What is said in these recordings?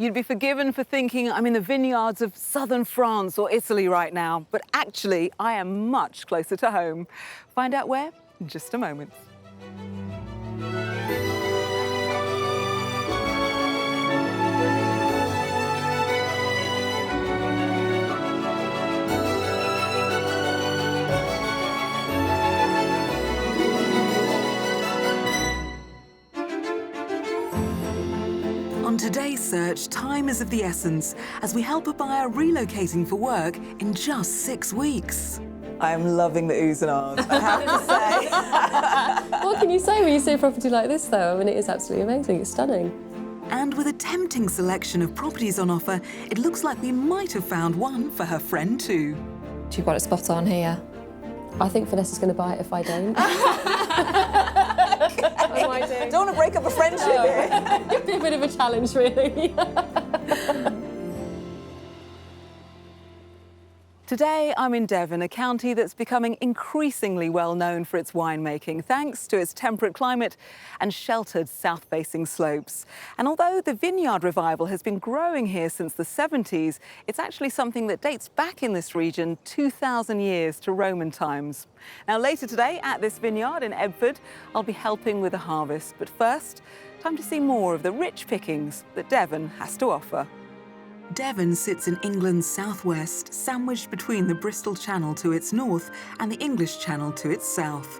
You'd be forgiven for thinking I'm in the vineyards of southern France or Italy right now, but actually I am much closer to home. Find out where in just a moment. On today's search, time is of the essence as we help a buyer relocating for work in just 6 weeks. I am loving the oohs and ahs, I have to say. What can you say when you see a property like this, though? I mean, it is absolutely amazing. It's stunning. And with a tempting selection of properties on offer, it looks like we might have found one for her friend too. You've got it spot on here. I think Vanessa's going to buy it if I don't. I do. Don't want to break up a friendship here. It'd be a bit of a challenge, really. Today, I'm in Devon, a county that's becoming increasingly well known for its winemaking, thanks to its temperate climate and sheltered south-facing slopes. And although the vineyard revival has been growing here since the 70s, it's actually something that dates back in this region 2,000 years to Roman times. Now, later today at this vineyard in Ebford, I'll be helping with the harvest. But first, time to see more of the rich pickings that Devon has to offer. Devon sits in England's southwest, sandwiched between the Bristol Channel to its north and the English Channel to its south.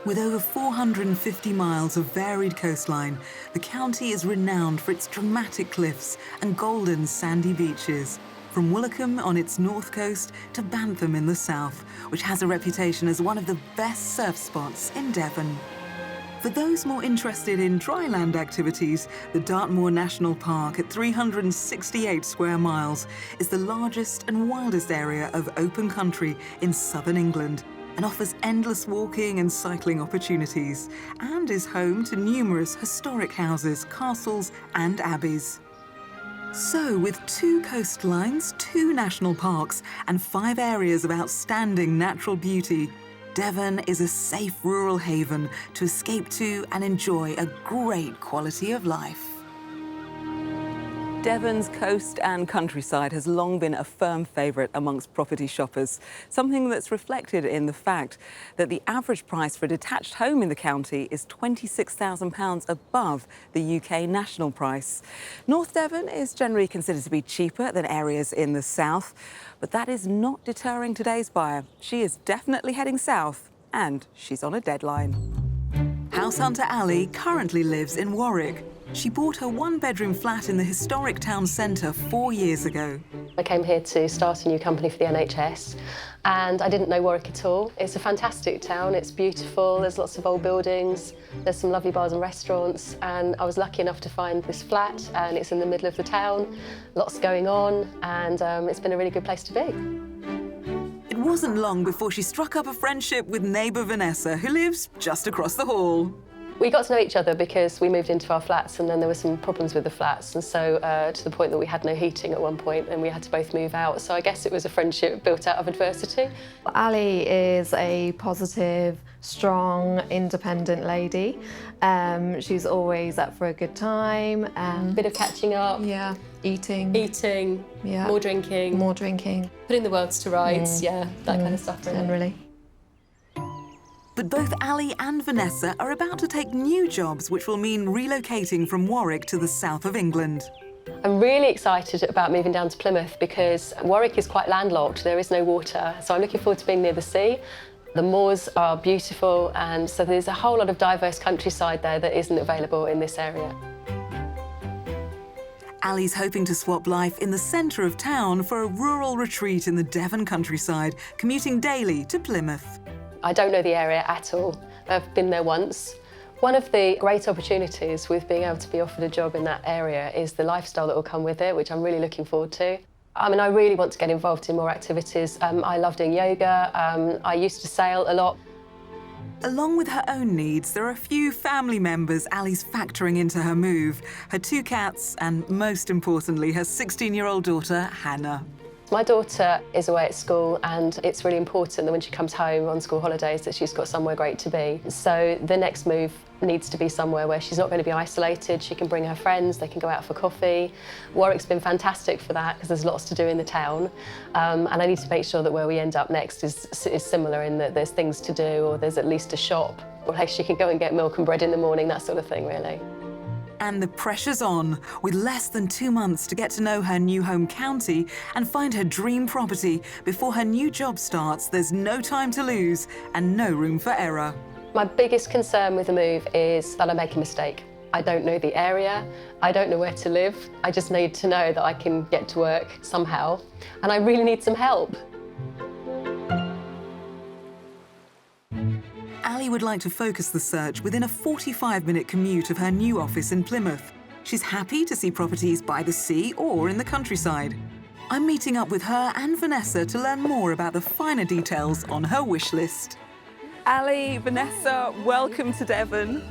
With over 450 miles of varied coastline, the county is renowned for its dramatic cliffs and golden sandy beaches, from Woolacombe on its north coast to Bantham in the south, which has a reputation as one of the best surf spots in Devon. For those more interested in dryland activities, the Dartmoor National Park at 368 square miles is the largest and wildest area of open country in southern England and offers endless walking and cycling opportunities, and is home to numerous historic houses, castles and abbeys. So, with 2 coastlines, 2 national parks and 5 areas of outstanding natural beauty, Devon is a safe rural haven to escape to and enjoy a great quality of life. Devon's coast and countryside has long been a firm favourite amongst property shoppers, something that's reflected in the fact that the average price for a detached home in the county is £26,000 above the UK national price. North Devon is generally considered to be cheaper than areas in the south, but that is not deterring today's buyer. She is definitely heading south, and she's on a deadline. House hunter Ali currently lives in Warwick. She bought her 1-bedroom flat in the historic town centre 4 years ago. I came here to start a new company for the NHS, and I didn't know Warwick at all. It's a fantastic town, it's beautiful, there's lots of old buildings, there's some lovely bars and restaurants, and I was lucky enough to find this flat, and it's in the middle of the town, lots going on, and it's been a really good place to be. It wasn't long before she struck up a friendship with neighbour Vanessa, who lives just across the hall. We got to know each other because we moved into our flats, and then there were some problems with the flats, and so to the point that we had no heating at one point and we had to both move out. So I guess it was a friendship built out of adversity. Ali is a positive, strong, independent lady. She's always up for a good time. Bit of catching up. Yeah, eating. Yeah. More drinking. More drinking. Putting the worlds to rights, yeah, that kind of stuff really. Generally. But both Ali and Vanessa are about to take new jobs, which will mean relocating from Warwick to the south of England. I'm really excited about moving down to Plymouth because Warwick is quite landlocked, there is no water, so I'm looking forward to being near the sea. The moors are beautiful, and so there's a whole lot of diverse countryside there that isn't available in this area. Ali's hoping to swap life in the centre of town for a rural retreat in the Devon countryside, commuting daily to Plymouth. I don't know the area at all. I've been there once. One of the great opportunities with being able to be offered a job in that area is the lifestyle that will come with it, which I'm really looking forward to. I mean, I really want to get involved in more activities. I love doing yoga. I used to sail a lot. Along with her own needs, there are a few family members Ali's factoring into her move. Her 2 cats and, most importantly, her 16-year-old daughter, Hannah. My daughter is away at school, and it's really important that when she comes home on school holidays that she's got somewhere great to be. So the next move needs to be somewhere where she's not going to be isolated. She can bring her friends, they can go out for coffee. Warwick's been fantastic for that because there's lots to do in the town. And I need to make sure that where we end up next is similar in that there's things to do, or there's at least a shop, or like she can go and get milk and bread in the morning, that sort of thing, really. And the pressure's on. With less than 2 months to get to know her new home county and find her dream property before her new job starts, there's no time to lose and no room for error. My biggest concern with the move is that I make a mistake. I don't know the area, I don't know where to live. I just need to know that I can get to work somehow, and I really need some help. Ali would like to focus the search within a 45-minute commute of her new office in Plymouth. She's happy to see properties by the sea or in the countryside. I'm meeting up with her and Vanessa to learn more about the finer details on her wish list. Ali, Vanessa, welcome to Devon.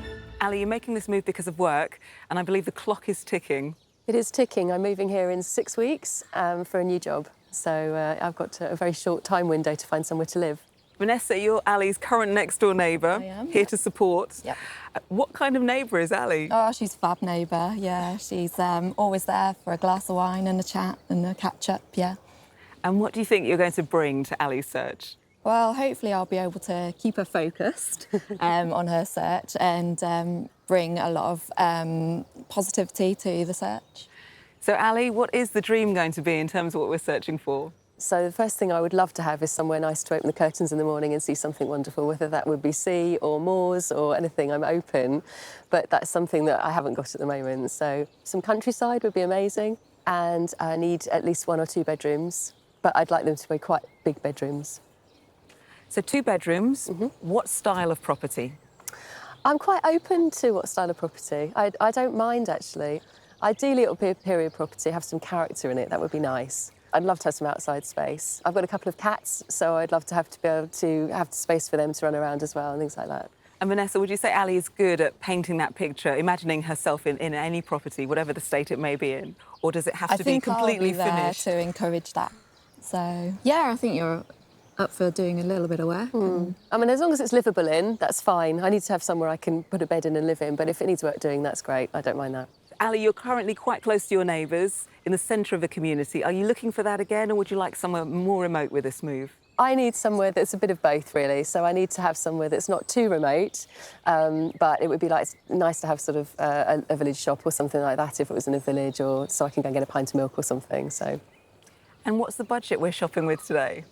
Ali, you're making this move because of work, and I believe the clock is ticking. It is ticking. I'm moving here in 6 weeks for a new job, so I've got a very short time window to find somewhere to live. Vanessa, you're Ali's current next-door neighbour, I am, here to support. Yep. What kind of neighbour is Ali? Oh, she's a fab neighbour, yeah. She's always there for a glass of wine and a chat and a catch-up, yeah. And what do you think you're going to bring to Ali's search? Well, hopefully I'll be able to keep her focused on her search and bring a lot of positivity to the search. So, Ali, what is the dream going to be in terms of what we're searching for? So the first thing I would love to have is somewhere nice to open the curtains in the morning and see something wonderful, whether that would be sea or moors or anything. I'm open, but that's something that I haven't got at the moment. So some countryside would be amazing, and I need at least 1 or 2 bedrooms, but I'd like them to be quite big bedrooms. So 2 bedrooms, What style of property? I'm quite open to what style of property. I don't mind, actually. Ideally, it would be a period property, have some character in it. That would be nice. I'd love to have some outside space. I've got a couple of cats, so I'd love to be able to have space for them to run around as well and things like that. And Vanessa, would you say Ali is good at painting that picture, imagining herself in any property, whatever the state it may be in? Or does it have to be completely I'll be there finished? to encourage that. So, yeah, I think you're up for doing a little bit of work. I mean, as long as it's livable in, that's fine. I need to have somewhere I can put a bed in and live in, but if it needs work doing, that's great. I don't mind that. Ali, you're currently quite close to your neighbours, in the centre of the community. Are you looking for that again, or would you like somewhere more remote with this move? I need somewhere that's a bit of both, really. So I need to have somewhere that's not too remote, but it would be nice to have sort of a village shop or something like that if it was in a village, or so I can go and get a pint of milk or something. So. And what's the budget we're shopping with today?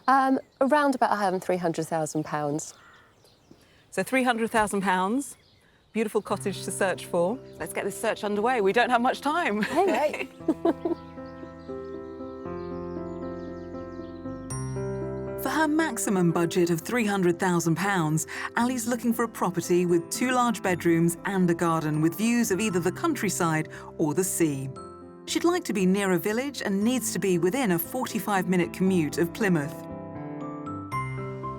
Around about £300,000. So £300,000, beautiful cottage to search for. Let's get this search underway. We don't have much time. Hey. For her maximum budget of £300,000, Ali's looking for a property with 2 large bedrooms and a garden with views of either the countryside or the sea. She'd like to be near a village and needs to be within a 45-minute commute of Plymouth.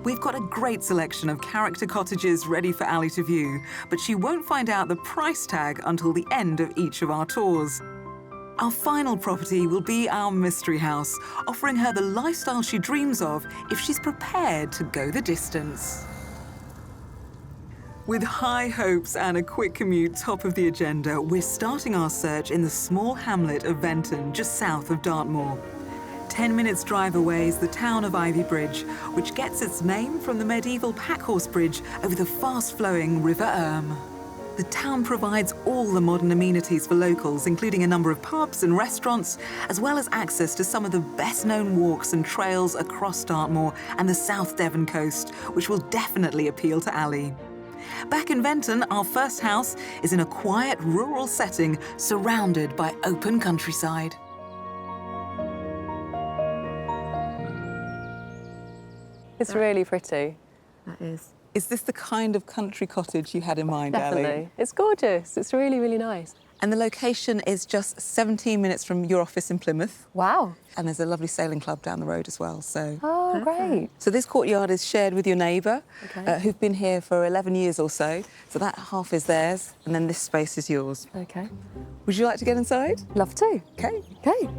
We've got a great selection of character cottages ready for Ali to view, but she won't find out the price tag until the end of each of our tours. Our final property will be our mystery house, offering her the lifestyle she dreams of if she's prepared to go the distance. With high hopes and a quick commute top of the agenda, we're starting our search in the small hamlet of Venton, just south of Dartmoor. 10 minutes drive away is the town of Ivy Bridge, which gets its name from the medieval packhorse bridge over the fast-flowing River Erm. The town provides all the modern amenities for locals, including a number of pubs and restaurants, as well as access to some of the best-known walks and trails across Dartmoor and the South Devon coast, which will definitely appeal to Ali. Back in Venton, our first house is in a quiet rural setting surrounded by open countryside. It's really pretty. That is. Is this the kind of country cottage you had in mind, Ali? Definitely. It's gorgeous. It's really, really nice. And the location is just 17 minutes from your office in Plymouth. Wow. And there's a lovely sailing club down the road as well, so... Oh, great. So this courtyard is shared with your neighbour, Okay. who've been here for 11 years or so. So that half is theirs, and then this space is yours. Okay. Would you like to get inside? Love to. Okay. Okay.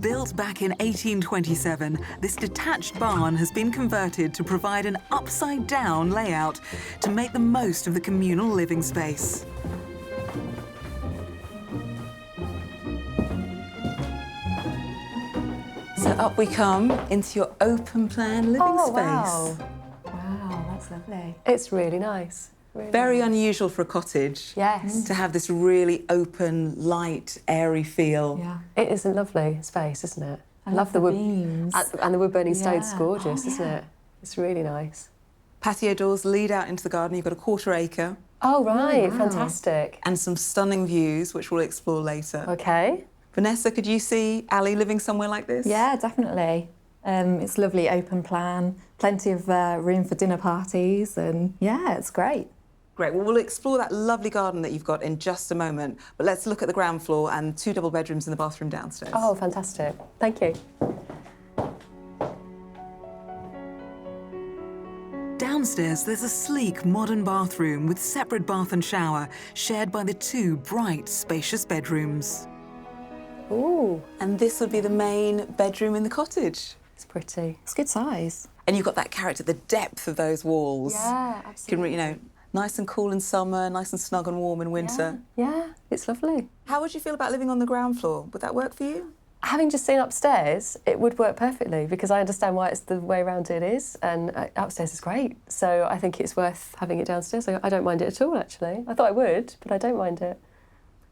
Built back in 1827, this detached barn has been converted to provide an upside-down layout to make the most of the communal living space. So up we come into your open-plan living space. Wow. Wow, that's lovely. It's really nice. Very unusual for a cottage. Yes. To have this really open, light, airy feel. Yeah. It is a lovely space, isn't it? I love the beams. And the wood-burning stone's Yeah. gorgeous, Oh, isn't yeah. it? It's really nice. Patio doors lead out into the garden. You've got a 1/4 acre Oh, right, wow. fantastic. and some stunning views, which we'll explore later. Okay. Vanessa, could you see Ali living somewhere like this? Yeah, definitely. It's lovely open plan, plenty of room for dinner parties, and yeah, it's great. Great. Well, we'll explore that lovely garden that you've got in just a moment. But let's look at the ground floor and 2 double bedrooms in the bathroom downstairs. Oh, fantastic. Thank you. Downstairs, there's a sleek, modern bathroom with separate bath and shower, shared by the 2 bright, spacious bedrooms. Ooh, And this would be the main bedroom in the cottage. it's pretty. It's good size. And you've got that character, the depth of those walls. Yeah, absolutely. You know, nice and cool in summer, nice and snug and warm in winter. Yeah, it's lovely. How would you feel about living on the ground floor? Would that work for you? Having just seen upstairs, it would work perfectly because I understand why it's the way around it is, and upstairs is great. So I think it's worth having it downstairs. I don't mind it at all, actually. I thought I would, but I don't mind it.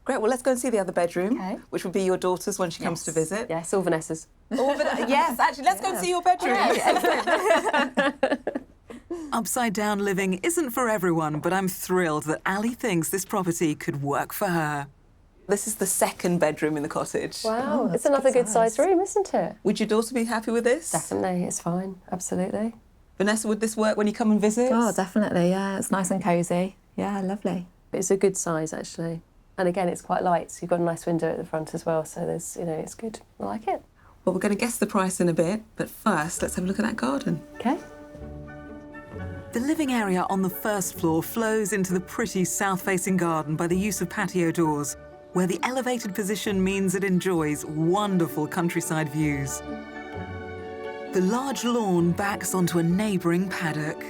Great, well, let's go and see the other bedroom, Okay. which will be your daughter's when she comes to visit. Yes, all Vanessa's. Yes, actually, let's go and see your bedroom. Upside down living isn't for everyone, but I'm thrilled that Ali thinks this property could work for her. This is the 2nd bedroom in the cottage. Wow, that's it's another good good sized size. room, isn't it? Would your daughter be happy with this? Definitely, it's fine. Absolutely. Vanessa, would this work when you come and visit? Oh, definitely, yeah. It's nice and cosy. Yeah, lovely. It's a good size, actually. And again, it's quite light, so you've got a nice window at the front as well. So there's, it's good. I like it. Well, we're going to guess the price in a bit, but first, let's have a look at that garden. Okay. The living area on the 1st floor flows into the pretty south-facing garden by the use of patio doors, where the elevated position means it enjoys wonderful countryside views. The large lawn backs onto a neighbouring paddock.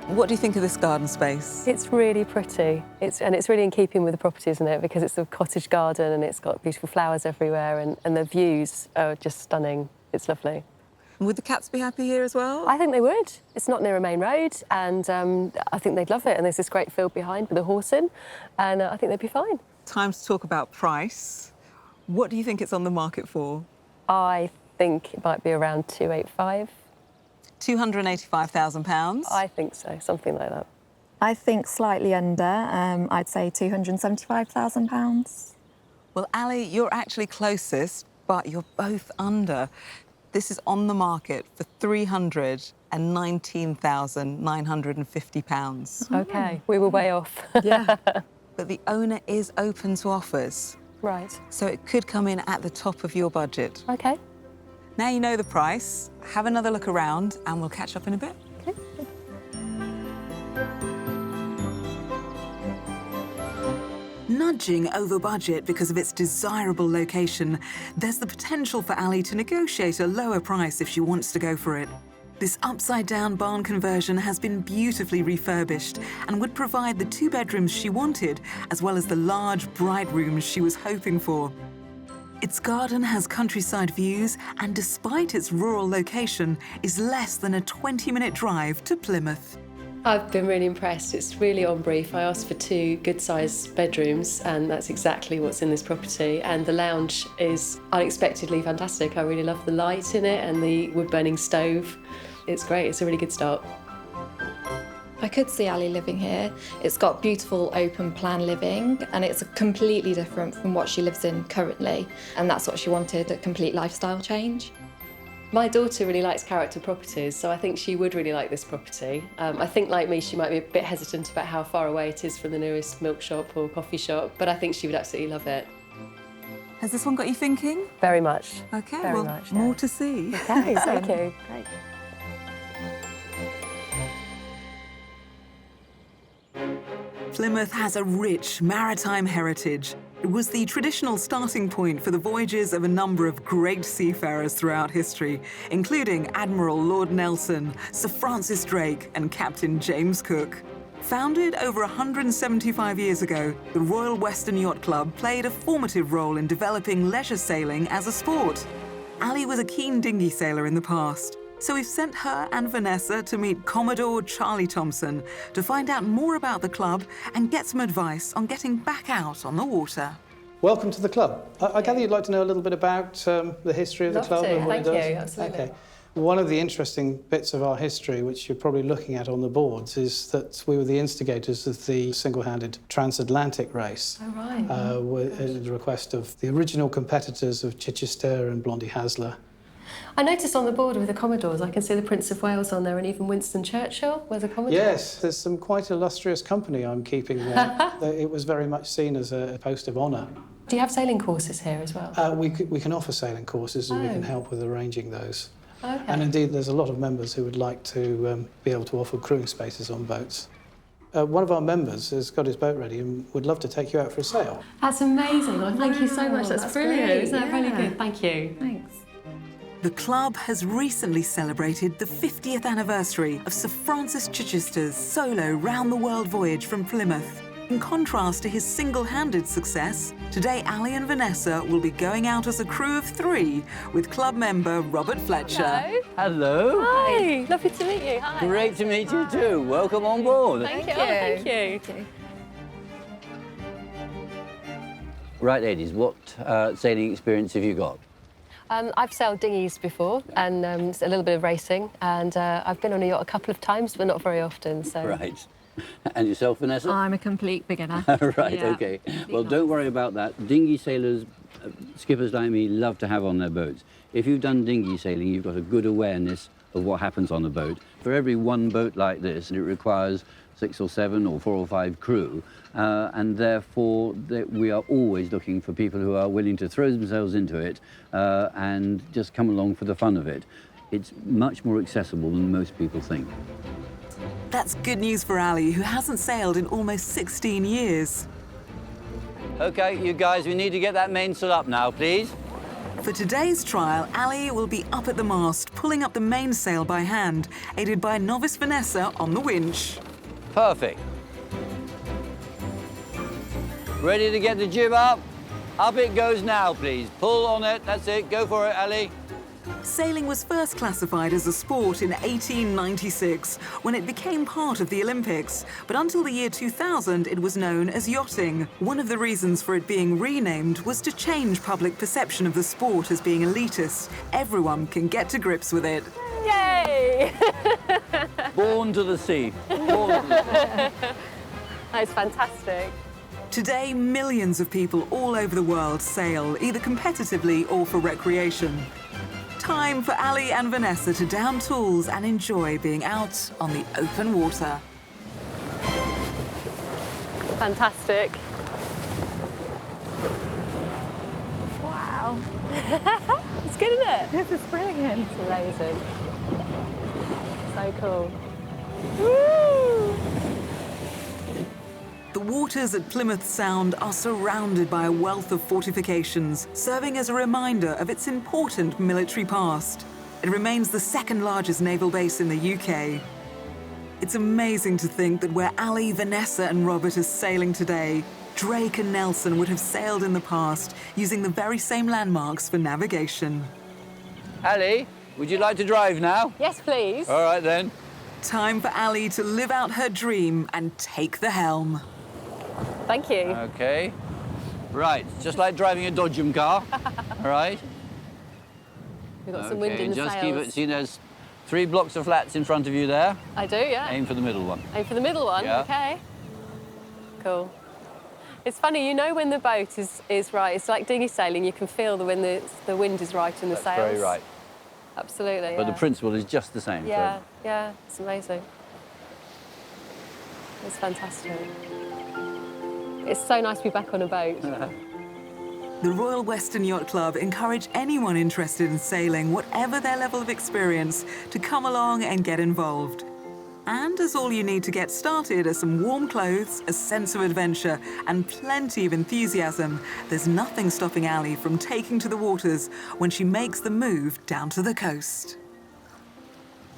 What do you think of this garden space? It's really pretty. It's really in keeping with the property, isn't it? Because it's a cottage garden and it's got beautiful flowers everywhere and the views are just stunning. It's lovely. Would the cats be happy here as well? I think they would. It's not near a main road and I think they'd love it. And there's this great field behind with a horse in and I think they'd be fine. Time to talk about price. What do you think it's on the market for? I think it might be around 285. £285,000. I think so, something like that. I think slightly under. I'd say £275,000. Well, Ali, you're actually closest, but you're both under. This is on the market for £319,950. Okay, we were way off. Yeah. But the owner is open to offers, Right. so it could come in at the top of your budget. Okay. Now you know the price, have another look around and we'll catch up in a bit. Okay. Nudging over budget because of its desirable location, there's the potential for Ali to negotiate a lower price if she wants to go for it. This upside-down barn conversion has been beautifully refurbished and would provide the 2 bedrooms she wanted, as well as the large, bright rooms she was hoping for. Its garden has countryside views and, despite its rural location, is less than a 20-minute drive to Plymouth. I've been really impressed. It's really on brief. I asked for 2 good-sized bedrooms and that's exactly what's in this property. And the lounge is unexpectedly fantastic. I really love the light in it and the wood-burning stove. It's great. It's a really good start. I could see Ali living here. It's got beautiful open plan living and it's completely different from what she lives in currently. And that's what she wanted, a complete lifestyle change. My daughter really likes character properties, so I think she would really like this property. I think, like me, she might be a bit hesitant about how far away it is from the nearest milk shop or coffee shop, but I think she would absolutely love it. Has this one got you thinking? Very much. OK, Very well, much, yeah. more to see. Okay, thank you. Great. Plymouth has a rich maritime heritage, It was the traditional starting point for the voyages of a number of great seafarers throughout history, including Admiral Lord Nelson, Sir Francis Drake, and Captain James Cook. Founded over 175 years ago, the Royal Western Yacht Club played a formative role in developing leisure sailing as a sport. Ali was a keen dinghy sailor in the past, so we've sent her and Vanessa to meet Commodore Charlie Thompson to find out more about the club and get some advice on getting back out on the water. Welcome to the club. I gather you'd like to know a little bit about the history of the club and what it does? Thank you, absolutely. Okay. One of the interesting bits of our history, which you're probably looking at on the boards, is that we were the instigators of the single-handed transatlantic race. Oh, right. At the request of the original competitors of Chichester and Blondie Hasler. I noticed on the board with the Commodores, I can see the Prince of Wales on there and even Winston Churchill. Where's a Commodore? Yes, there's some quite illustrious company I'm keeping there. It was very much seen as a post of honour. Do you have sailing courses here as well? We can offer sailing courses and we can help with arranging those. Okay. And indeed, there's a lot of members who would like to be able to offer crewing spaces on boats. One of our members has got his boat ready and would love to take you out for a sail. That's amazing. Well, thank you so much. That's brilliant. great, Isn't that really yeah. good? Thank you. Thanks. The club has recently celebrated the 50th anniversary of Sir Francis Chichester's solo round-the-world voyage from Plymouth. In contrast to his single-handed success, today Ali and Vanessa will be going out as a crew of 3 with club member Robert Fletcher. Hello. Hi. Lovely to meet you. Hi. Great to meet you too. Welcome on board. Thank you. Oh, thank you. Right, ladies, what sailing experience have you got? I've sailed dinghies before and a little bit of racing, and I've been on a yacht a couple of times, but not very often. So. Right. And yourself, Vanessa? I'm a complete beginner. Right, Yeah. okay. Well, don't worry about that. Dinghy sailors, skippers like me, love to have on their boats. If you've done dinghy sailing, you've got a good awareness of what happens on a boat. For every one boat like this, it requires 6 or 7 or 4 or 5 crew, and therefore we are always looking for people who are willing to throw themselves into it and just come along for the fun of it. It's much more accessible than most people think. That's good news for Ali, who hasn't sailed in almost 16 years. Okay, you guys, we need to get that mainsail up now, please. For today's trial, Ali will be up at the mast, pulling up the mainsail by hand, aided by novice Vanessa on the winch. Perfect. Ready to get the jib up? Up it goes now, please. Pull on it. That's it. Go for it, Ali. Sailing was first classified as a sport in 1896, when it became part of the Olympics. But until the year 2000, it was known as yachting. One of the reasons for it being renamed was to change public perception of the sport as being elitist. Everyone can get to grips with it. Yay! Born to the sea. Born to the sea. That's fantastic. Today, millions of people all over the world sail, either competitively or for recreation. Time for Ali and Vanessa to down tools and enjoy being out on the open water. Fantastic. Wow. It's good, isn't it? This is brilliant. It's amazing. So cool. Woo! The waters at Plymouth Sound are surrounded by a wealth of fortifications, serving as a reminder of its important military past. It remains the second largest naval base in the UK. It's amazing to think that where Ali, Vanessa and Robert are sailing today, Drake and Nelson would have sailed in the past, using the very same landmarks for navigation. Ali, would you like to drive now? Yes, please. All right, then. Time for Ali to live out her dream and take the helm. Thank you. Okay. Right, just like driving a Dodgem car. All right. We've got some wind in the just sails. keep it. See, there's 3 blocks of flats in front of you there. I do, yeah. Aim for the middle one. Aim for the middle one, Yeah. okay. Cool. It's funny, you know when the boat is right. It's like dinghy sailing, you can feel when the wind is right in the That's sails. very right. Absolutely, But yeah. the principle is just the same. Yeah, yeah, it's amazing. It's fantastic. It's so nice to be back on a boat. The Royal Western Yacht Club encourage anyone interested in sailing, whatever their level of experience, to come along and get involved. And as all you need to get started are some warm clothes, a sense of adventure, and plenty of enthusiasm, there's nothing stopping Ali from taking to the waters when she makes the move down to the coast.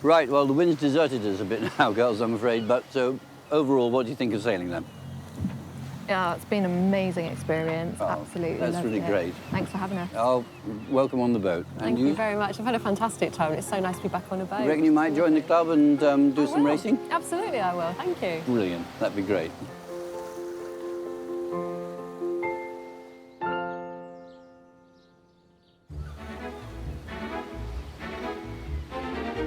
Right, well, the wind's deserted us a bit now, girls, I'm afraid, but so overall, what do you think of sailing then? Yeah, it's been an amazing experience. Absolutely that's loved really it. great. Thanks for having us. Oh, welcome on the boat. Thank you very much. I've had a fantastic time. It's so nice to be back on a boat. You reckon you might join the club and do some racing? Absolutely, I will. Thank you. Brilliant, that'd be great.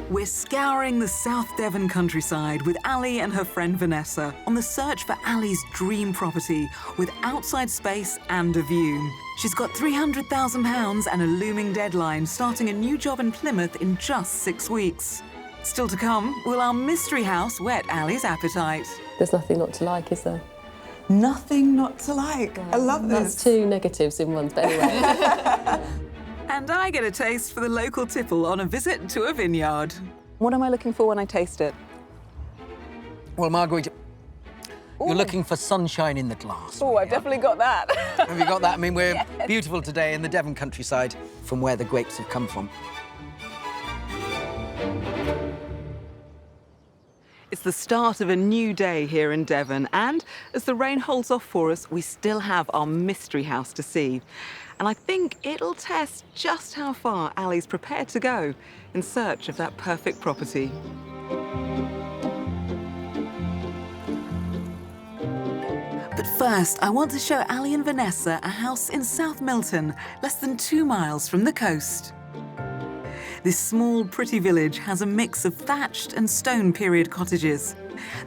We're scouring the South Devon countryside with Ali and her friend Vanessa on the search for Ali's dream property with outside space and a view. She's got £300,000 and a looming deadline, starting a new job in Plymouth in just 6 weeks. Still to come, will our mystery house whet Ali's appetite? There's nothing not to like, is there? Nothing not to like. I love this. That's 2 negatives in one, but anyway. And I get a taste for the local tipple on a visit to a vineyard. What am I looking for when I taste it? Well, Marguerite, you're looking for sunshine in the glass. Oh, I've definitely got that. Have you got that? I mean, we're beautiful today in the Devon countryside from where the grapes have come from. It's the start of a new day here in Devon, and as the rain holds off for us, we still have our mystery house to see. And I think it'll test just how far Ali's prepared to go in search of that perfect property. But first, I want to show Ali and Vanessa a house in South Milton, less than 2 miles from the coast. This small, pretty village has a mix of thatched and stone period cottages.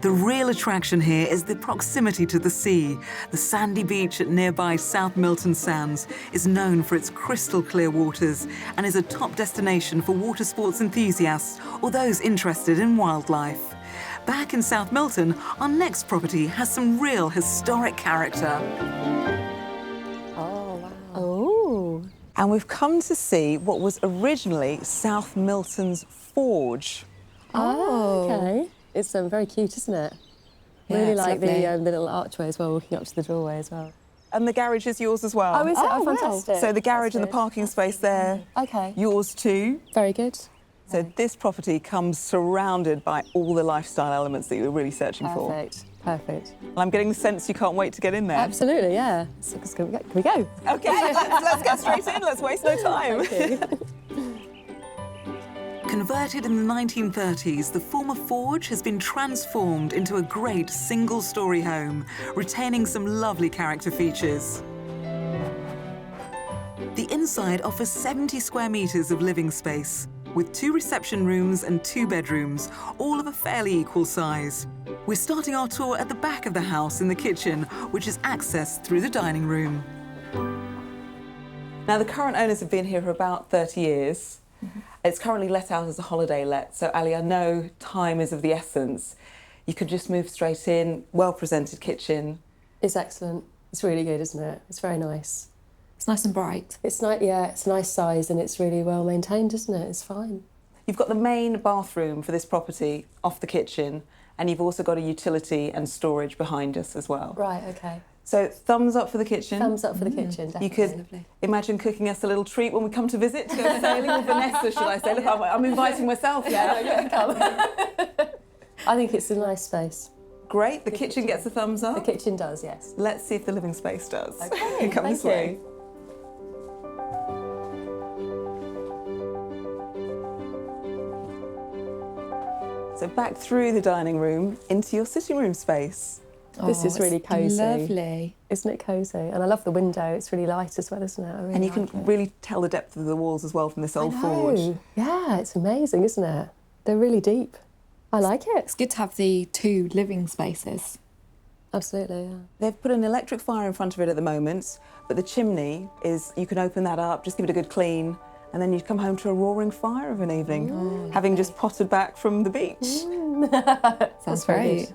The real attraction here is the proximity to the sea. The sandy beach at nearby South Milton Sands is known for its crystal clear waters and is a top destination for water sports enthusiasts or those interested in wildlife. Back in South Milton, our next property has some real historic character. Oh, wow. Oh. And we've come to see what was originally South Milton's forge. Oh, okay. It's very cute, isn't it? Yeah, Really it's like lovely. the little archway as well, walking up to the doorway as well. And the garage is yours as well. Oh, is it? Oh, wow. fantastic. So the garage That's and the good. parking space there, Okay. yours too. Very good. So this property comes surrounded by all the lifestyle elements that you were really searching for. Perfect. Perfect. And I'm getting the sense you can't wait to get in there. Absolutely, yeah. Can we go? Okay, let's get straight in. Let's waste no time. Thank you. Converted in the 1930s, the former forge has been transformed into a great single-storey home, retaining some lovely character features. The inside offers 70 square metres of living space, with 2 reception rooms and 2 bedrooms, all of a fairly equal size. We're starting our tour at the back of the house in the kitchen, which is accessed through the dining room. Now, the current owners have been here for about 30 years. It's currently let out as a holiday let, so Ali, I know time is of the essence. You could just move straight in, well-presented kitchen. It's excellent. It's really good, isn't it? It's very nice. It's nice and bright. It's nice, yeah, it's a nice size and it's really well maintained, isn't it? It's fine. You've got the main bathroom for this property off the kitchen, and you've also got a utility and storage behind us as well. Right, okay. So thumbs up for the kitchen. Thumbs up for the kitchen, definitely. You could imagine cooking us a little treat when we come to visit to go sailing with Vanessa, should I say? Look, I'm inviting myself now. I think it's a nice space. Great, the kitchen gets a thumbs up. The kitchen does, yes. Let's see if the living space does. Okay, Come this thank way. you. So back through the dining room into your sitting room space. This is really cosy. Lovely. Isn't it cosy? And I love the window. It's really light as well, isn't it? I really And you like can it. really tell the depth of the walls as well from this old I forge. know. Yeah, it's amazing, isn't it? They're really deep. I like it. It's good to have the 2 living spaces. Absolutely, yeah. They've put an electric fire in front of it at the moment, but the chimney is, you can open that up, just give it a good clean, and then you come home to a roaring fire of an evening, having just potted back from the beach. Sounds very great. good.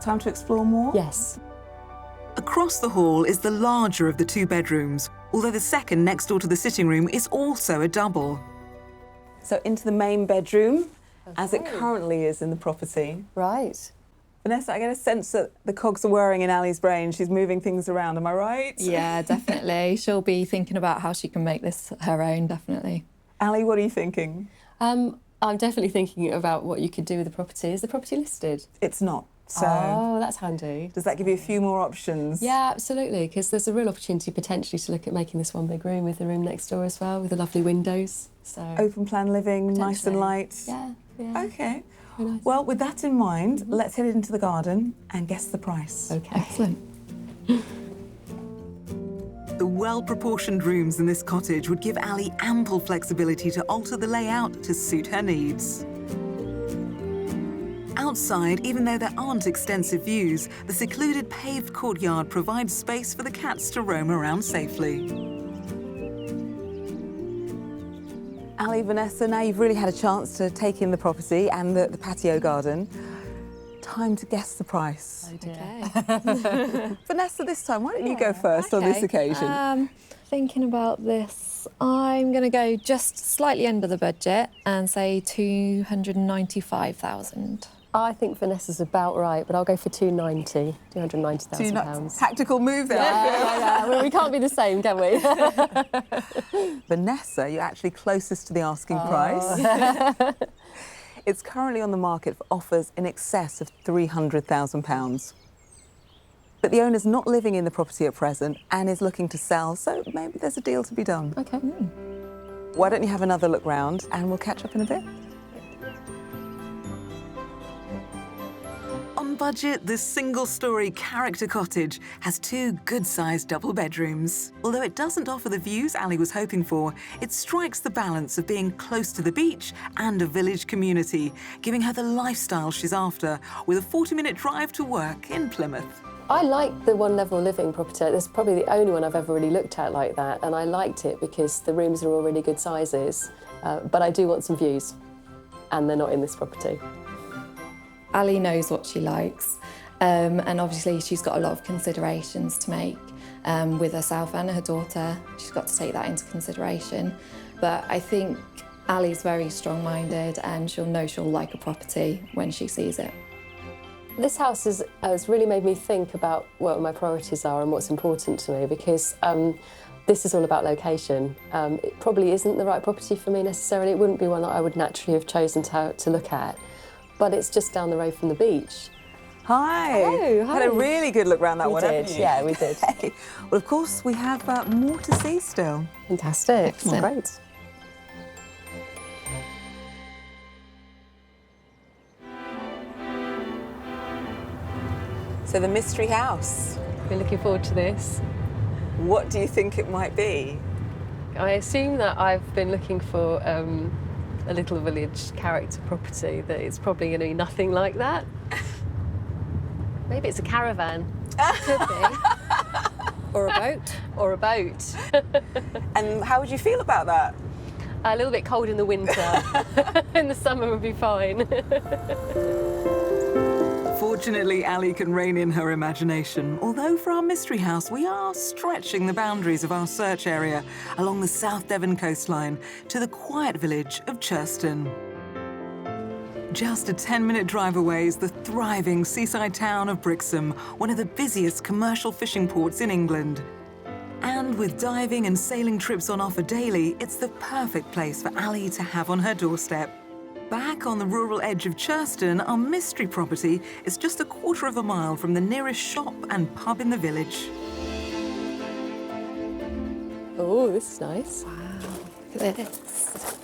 Time to explore more? Yes. Across the hall is the larger of the 2 bedrooms, although the second next door to the sitting room is also a double. So into the main bedroom, as it currently is in the property. Right. Vanessa, I get a sense that the cogs are whirring in Ali's brain. She's moving things around, am I right? Yeah, definitely. She'll be thinking about how she can make this her own, definitely. Ali, what are you thinking? I'm definitely thinking about what you could do with the property. Is the property listed? It's not. So Oh, that's handy. does that give you a few more options? Yeah, absolutely, because there's a real opportunity potentially to look at making this one big room with the room next door as well, with the lovely windows. So Open plan living, nice and Potentially. light. yeah, yeah. Okay. Very nice. Well, with that in mind, let's head into the garden and guess the price. Okay. Excellent. The well-proportioned rooms in this cottage would give Ali ample flexibility to alter the layout to suit her needs. Outside, even though there aren't extensive views, the secluded paved courtyard provides space for the cats to roam around safely. Ali, Vanessa, now you've really had a chance to take in the property and the patio garden. Time to guess the price. Okay. Vanessa, this time, why don't you go first on this occasion? Thinking about this, I'm going to go just slightly under the budget and say 295,000. I think Vanessa's about right, but I'll go for 290,000 pounds. Tactical move there. Yeah. Well, we can't be the same, can we? Vanessa, you're actually closest to the asking price. It's currently on the market for offers in excess of £300,000. But the owner's not living in the property at present and is looking to sell, so maybe there's a deal to be done. Okay. Why don't you have another look round and we'll catch up in a bit? On budget, this single-storey character cottage has 2 good-sized double bedrooms. Although it doesn't offer the views Ali was hoping for, it strikes the balance of being close to the beach and a village community, giving her the lifestyle she's after, with a 40-minute drive to work in Plymouth. I like the one-level living property. It's probably the only one I've ever really looked at like that, and I liked it because the rooms are all really good sizes. But I do want some views, and they're not in this property. Ali knows what she likes, and obviously she's got a lot of considerations to make with herself and her daughter. She's got to take that into consideration. But I think Ali's very strong-minded and she'll know she'll like a property when she sees it. This house has really made me think about what my priorities are and what's important to me, because this is all about location. It probably isn't the right property for me necessarily. It wouldn't be one that I would naturally have chosen to look at. But it's just down the road from the beach. Hi. Hello, Had a hi. really good look round that We one, did, haven't you? yeah, we did. Okay. Well, of course, we have more to see still. Fantastic. Excellent. Great. So the mystery house, We're looking forward to this. what do you think it might be? I assume that I've been looking for a little village character property, that it's probably going to be nothing like that. Maybe it's a caravan. Could be. Or a boat. Or a boat. And how would you feel about that? A little bit cold in the winter. In the summer would be fine. Fortunately, Ali can rein in her imagination. Although for our mystery house, we are stretching the boundaries of our search area along the South Devon coastline to the quiet village of Churston. Just a 10-minute drive away is the thriving seaside town of Brixham, one of the busiest commercial fishing ports in England. And with diving and sailing trips on offer daily, it's the perfect place for Ali to have on her doorstep. Back on the rural edge of Churston, our mystery property is just a quarter of a mile from the nearest shop and pub in the village. Oh, this is nice. Look at this.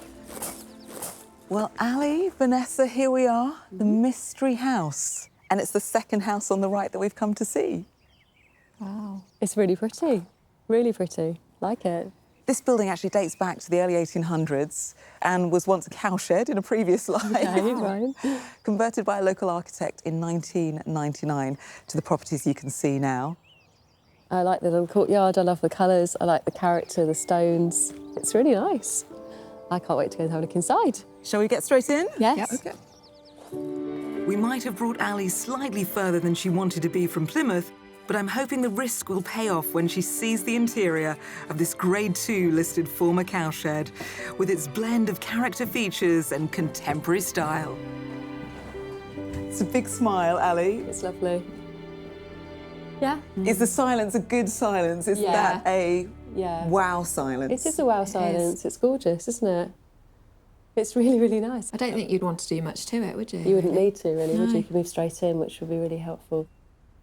Well, Ali, Vanessa, here we are, the mystery house. And it's the second house on the right that we've come to see. Wow. It's really pretty. Really pretty. Like it. This building actually dates back to the early 1800s and was once a cowshed in a previous life. Okay, right. Converted by a local architect in 1999 to the properties you can see now. I like the little courtyard. I love the colours. I like the character, the stones. It's really nice. I can't wait to go and have a look inside. Shall we get straight in? Yes. Okay. We might have brought Ali slightly further than she wanted to be from Plymouth, but I'm hoping the risk will pay off when she sees the interior of this Grade 2 listed former cowshed, with its blend of character features and contemporary style. It's a big smile, Ali. It's lovely. Yeah. Is the silence a good silence? Is that a wow silence? It is a wow silence. It's gorgeous, isn't it? It's really, really nice. I don't think you'd want to do much to it, would you? You wouldn't need to, really, would you? You could move straight in, which would be really helpful.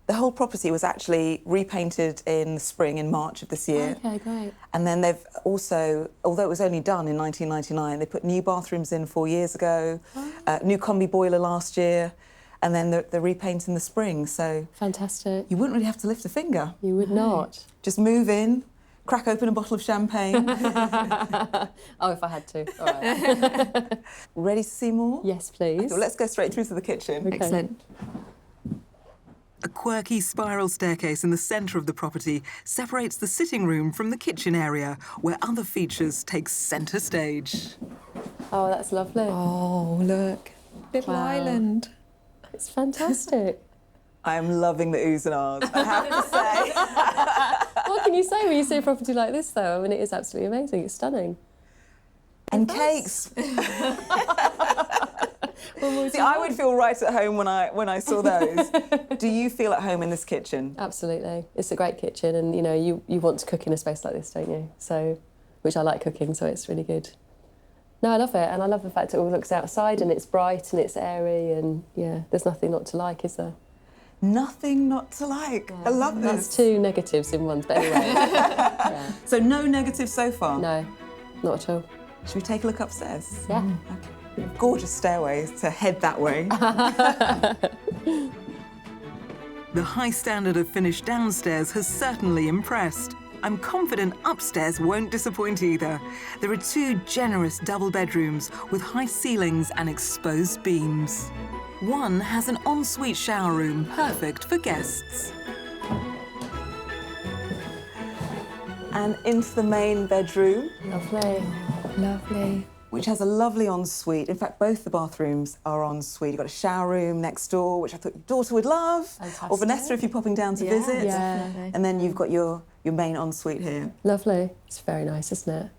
The whole property was actually repainted in the spring, in March of this year. Okay, great. And then they've also, although it was only done in 1999, they put new bathrooms in 4 years ago, new combi boiler last year, and then the repaint in the spring. So fantastic. You wouldn't really have to lift a finger. You would not. Just move in, crack open a bottle of champagne. Oh, if I had to. All right. Ready to see more? Yes, please. Okay, well, let's go straight through to the kitchen. Okay. Excellent. A quirky spiral staircase in the centre of the property separates the sitting room from the kitchen area, where other features take centre stage. Oh, that's lovely. Oh, look. Little island. It's fantastic. I am loving the oohs and ahs, I have to say. What can you say when you see a property like this, though? I mean, it is absolutely amazing. It's stunning. And cakes. See, I would feel right at home when I saw those. Do you feel at home in this kitchen? Absolutely. It's a great kitchen, and you know, you want to cook in a space like this, don't you? So, which I like cooking, so it's really good. No, I love it, and I love the fact it all looks outside and it's bright and it's airy, and yeah, there's nothing not to like, is there? Nothing not to like. Yeah. I love this. That's two negatives in one, but anyway. Yeah. So no negatives so far? No, not at all. Should we take a look upstairs? Yeah. Okay. Gorgeous stairways to head that way. The high standard of finish downstairs has certainly impressed. I'm confident upstairs won't disappoint either. There are two generous double bedrooms with high ceilings and exposed beams. One has an ensuite shower room, perfect for guests. And into the main bedroom. Lovely. Lovely. Which has a lovely ensuite. In fact, both the bathrooms are ensuite. You've got a shower room next door, which I thought your daughter would love. Fantastic. Or Vanessa, if you're popping down to visit. Yeah. Definitely. And then you've got your main ensuite here. Lovely. It's very nice, isn't it?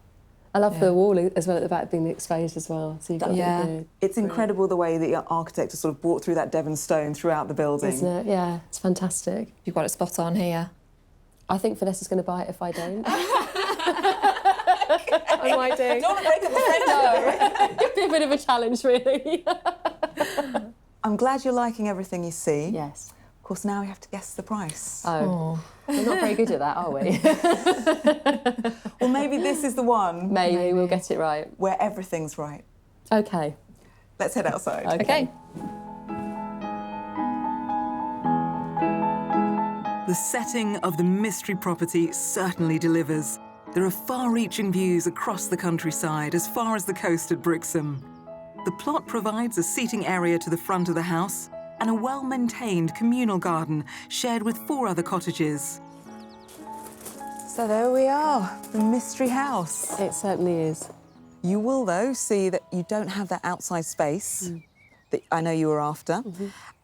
I love the wall as well at the back being exposed as well. So you've got It's incredible the way that your architect has sort of brought through that Devon stone throughout the building. isn't it? Yeah, it's fantastic. You've got it spot on here. I think Vanessa's going to buy it if I don't. I might do. Don't want to break up the friendship. It'd be a bit of a challenge, really. I'm glad you're liking everything you see. Yes. Of course, now we have to guess the price. Oh. We're not very good at that, are we? Well, maybe this is the one Maybe we'll get it right. where everything's right. Okay. Let's head outside. Okay. The setting of the mystery property certainly delivers. There are far-reaching views across the countryside, as far as the coast at Brixham. The plot provides a seating area to the front of the house and a well-maintained communal garden shared with 4 other cottages. So there we are, the mystery house. It certainly is. You will, though, see that you don't have that outside space that I know you were after.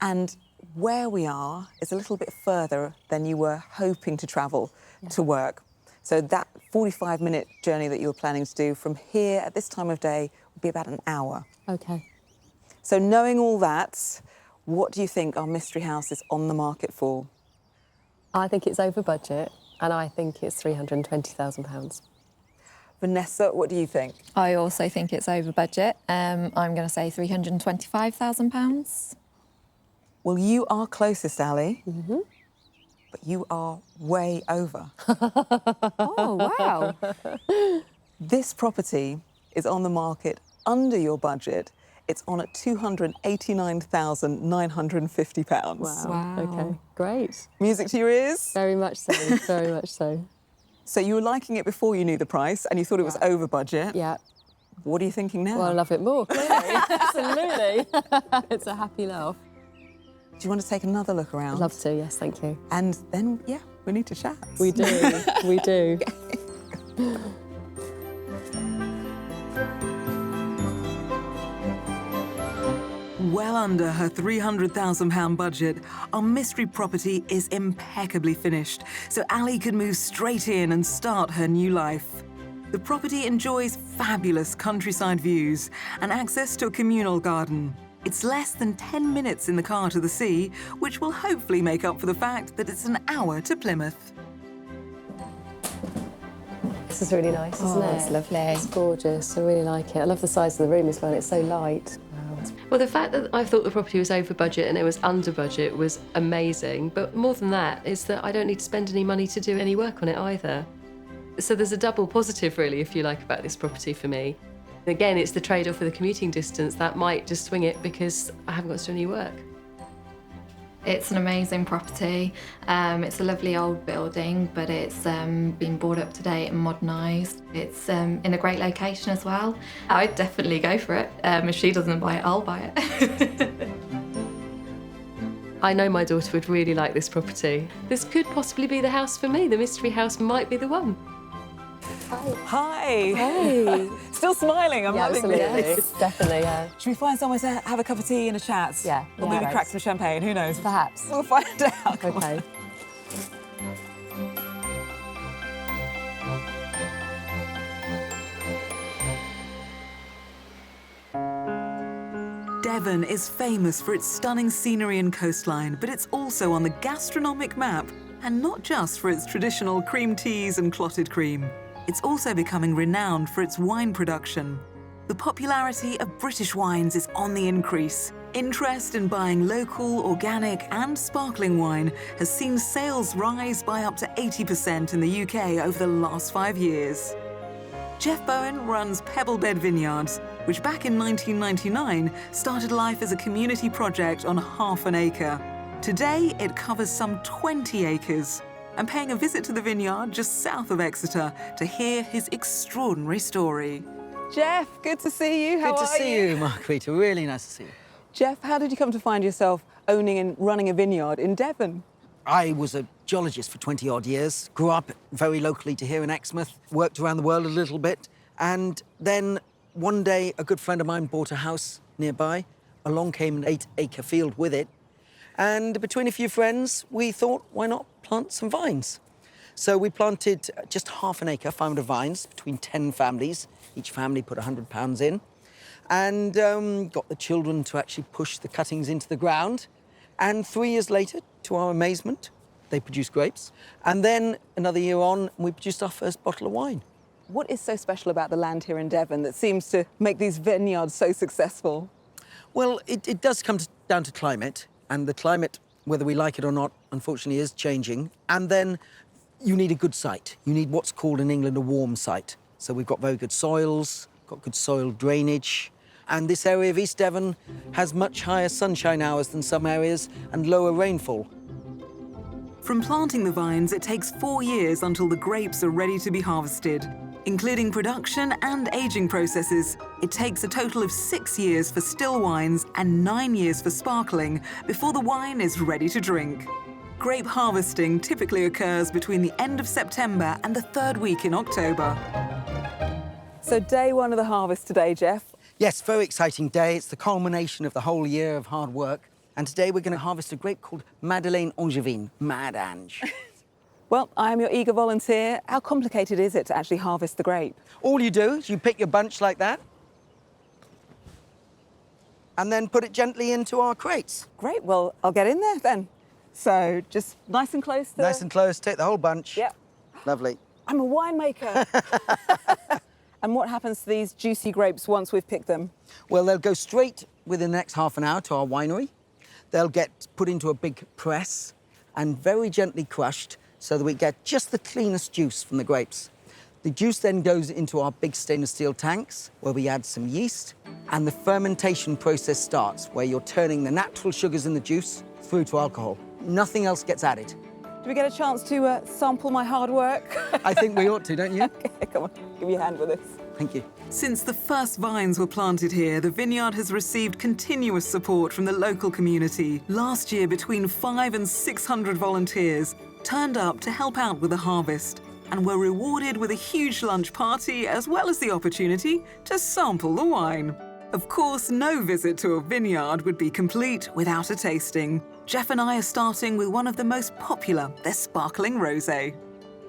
And where we are is a little bit further than you were hoping to travel to work. So that 45-minute journey that you were planning to do from here at this time of day would be about an hour. Okay. So knowing all that, what do you think our mystery house is on the market for? I think it's over budget, and I think it's £320,000. Vanessa, what do you think? I also think it's over budget. I'm going to say £325,000. Well, you are closest, Ali. But you are way over. Oh, wow. This property is on the market under your budget. It's on at £289,950. Wow. Okay, great. Music to your ears? Very much so, very much so. So you were liking it before you knew the price and you thought it was over budget. Yeah. What are you thinking now? Well, I love it more, clearly. Absolutely. It's a happy laugh. Do you want to take another look around? I'd love to, yes, thank you. And then, yeah, we need to chat. We do, we do. well under her £300,000 budget, our mystery property is impeccably finished, so Ali could move straight in and start her new life. The property enjoys fabulous countryside views and access to a communal garden. It's less than 10 minutes in the car to the sea, which will hopefully make up for the fact that it's an hour to Plymouth. This is really nice, isn't it? It's lovely. It's gorgeous. I really like it. I love the size of the room as well. It's so light. Well, the fact that I thought the property was over budget and it was under budget was amazing. But more than that is that I don't need to spend any money to do any work on it either. So there's a double positive, really, if you like, about this property for me. Again, it's the trade-off with the commuting distance. That might just swing it because I haven't got to do any work. It's an amazing property. It's a lovely old building, but it's been brought up to date and modernised. It's in a great location as well. I'd definitely go for it. If she doesn't buy it, I'll buy it. I know my daughter would really like this property. This could possibly be the house for me. The mystery house might be the one. Hi. Hey. Still smiling, I'm loving this. Definitely, yeah. Should we find somewhere to have a cup of tea and a chat? Yeah. Or maybe crack some champagne, who knows? Perhaps. We'll find out. Come on. Okay. Devon is famous for its stunning scenery and coastline, but it's also on the gastronomic map, and not just for its traditional cream teas and clotted cream. It's also becoming renowned for its wine production. The popularity of British wines is on the increase. Interest in buying local, organic and sparkling wine has seen sales rise by up to 80% in the UK over the last 5 years. Jeff Bowen runs Pebblebed Vineyards, which back in 1999 started life as a community project on half an acre. Today, it covers some 20 acres. I'm paying a visit to the vineyard just south of Exeter to hear his extraordinary story. Jeff, good to see you. How Good to are see you, Margarita. Really nice to see you. Jeff, how did you come to find yourself owning and running a vineyard in Devon? I was a geologist for 20-odd years, grew up very locally to here in Exmouth, worked around the world a little bit, and then one day a good friend of mine bought a house nearby. Along came an 8-acre field with it, and between a few friends, we thought, why not plant some vines? So we planted just half an acre, 500 vines, between 10 families. Each family put £100 in, and got the children to actually push the cuttings into the ground. And 3 years later, to our amazement, they produced grapes. And then another year on, we produced our first bottle of wine. What is so special about the land here in Devon that seems to make these vineyards so successful? Well, it does come down to climate. And the climate, whether we like it or not, unfortunately is changing. And then you need a good site. You need what's called in England a warm site. So we've got very good soils, got good soil drainage. And this area of East Devon has much higher sunshine hours than some areas and lower rainfall. From planting the vines, it takes 4 years until the grapes are ready to be harvested. Including production and aging processes, it takes a total of 6 years for still wines and 9 years for sparkling before the wine is ready to drink. Grape harvesting typically occurs between the end of September and the 3rd week in October. So day one of the harvest today, Jeff. Yes, very exciting day. It's the culmination of the whole year of hard work. And today we're going to harvest a grape called Madeleine Angevine, Mad Ange. Well, I am your eager volunteer. How complicated is it to actually harvest the grape? All you do is you pick your bunch like that and then put it gently into our crates. Great, well, I'll get in there then. So just nice and close to... Nice and close, take the whole bunch. Yep. Lovely. I'm a winemaker. And what happens to these juicy grapes once we've picked them? Well, they'll go straight within the next half an hour to our winery. They'll get put into a big press and very gently crushed so that we get just the cleanest juice from the grapes. The juice then goes into our big stainless steel tanks where we add some yeast, and the fermentation process starts where you're turning the natural sugars in the juice through to alcohol. Nothing else gets added. Do we get a chance to sample my hard work? I think we ought to, don't you? Okay, come on, give me a hand with this. Thank you. Since the first vines were planted here, the vineyard has received continuous support from the local community. Last year, between 500 and 600 volunteers turned up to help out with the harvest and were rewarded with a huge lunch party as well as the opportunity to sample the wine. Of course, no visit to a vineyard would be complete without a tasting. Jeff and I are starting with one of the most popular, their sparkling rosé.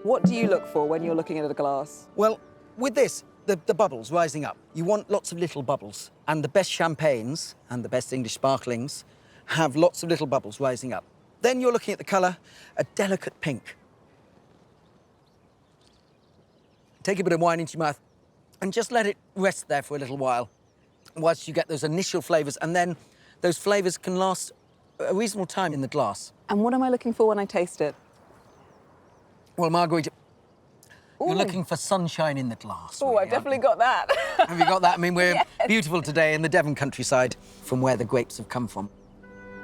What do you look for when you're looking at a glass? Well, with this, the bubbles rising up, you want lots of little bubbles. And the best champagnes and the best English sparklings have lots of little bubbles rising up. Then you're looking at the colour, a delicate pink. Take a bit of wine into your mouth and just let it rest there for a little while whilst you get those initial flavours, and then those flavours can last a reasonable time in the glass. And what am I looking for when I taste it? Well, Marguerite, you're looking for sunshine in the glass. Oh, really, I've definitely got that. Have you got that? I mean, we're beautiful today in the Devon countryside from where the grapes have come from.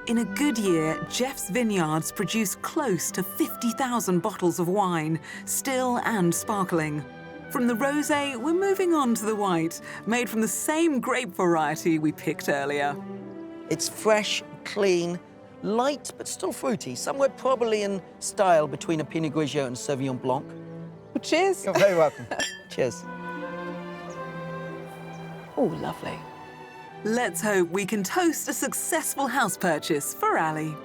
In a good year, Jeff's vineyards produce close to 50,000 bottles of wine, still and sparkling. From the rosé, we're moving on to the white, made from the same grape variety we picked earlier. It's fresh, clean, light but still fruity, somewhere probably in style between a Pinot Grigio and Sauvignon Blanc. Well, cheers. You're very welcome. Cheers. Oh, lovely. Let's hope we can toast a successful house purchase for Ali.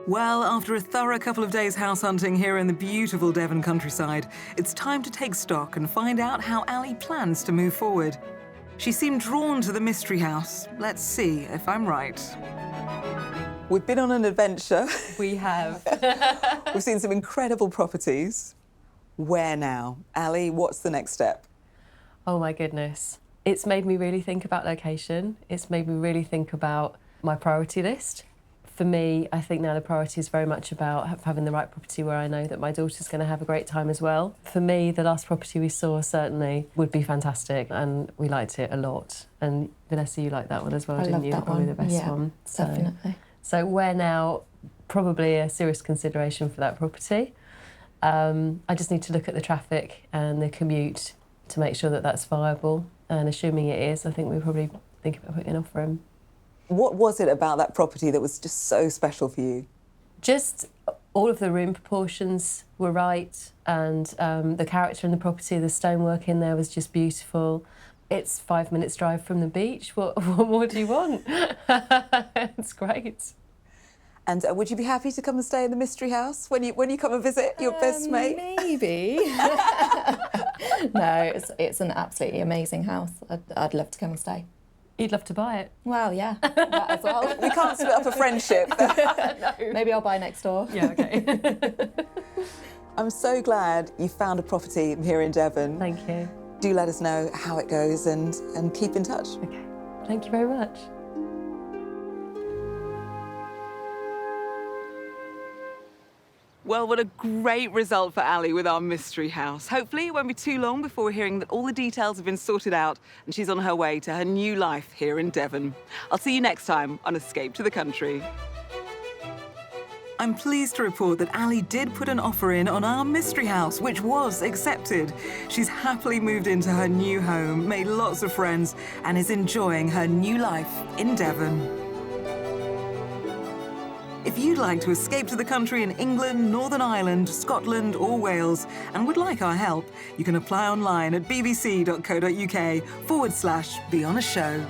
Well, after a thorough couple of days house hunting here in the beautiful Devon countryside, it's time to take stock and find out how Ali plans to move forward. She seemed drawn to the mystery house. Let's see if I'm right. We've been on an adventure. We have. We've seen some incredible properties. Where now? Ali, what's the next step? Oh my goodness. It's made me really think about location. It's made me really think about my priority list. For me, I think now the priority is very much about having the right property where I know that my daughter's going to have a great time as well. For me, the last property we saw certainly would be fantastic, and we liked it a lot. And Vanessa, you liked that one as well, didn't you? That Probably one. the best Yeah, one. definitely. So where now? Probably a serious consideration for that property. I just need to look at the traffic and the commute to make sure that that's viable. And assuming it is, I think we probably think about putting an offer in. What was it about that property that was just so special for you? Just all of the room proportions were right, and the character in the property, the stonework in there was just beautiful. It's 5 minutes drive from the beach. What more do you want? It's great. And would you be happy to come and stay in the mystery house when you come and visit your best mate? Maybe. No, it's an absolutely amazing house. I'd love to come and stay. You'd love to buy it. Well, yeah, that as well. We can't split up a friendship. No. Maybe I'll buy next door. Yeah, okay. I'm so glad you found a property here in Devon. Thank you. Do let us know how it goes and keep in touch. Okay. Thank you very much. Well, what a great result for Ali with our mystery house. Hopefully it won't be too long before we're hearing that all the details have been sorted out and she's on her way to her new life here in Devon. I'll see you next time on Escape to the Country. I'm pleased to report that Ali did put an offer in on our mystery house, which was accepted. She's happily moved into her new home, made lots of friends, and is enjoying her new life in Devon. If you'd like to escape to the country in England, Northern Ireland, Scotland or Wales and would like our help, you can apply online at bbc.co.uk/be on a show.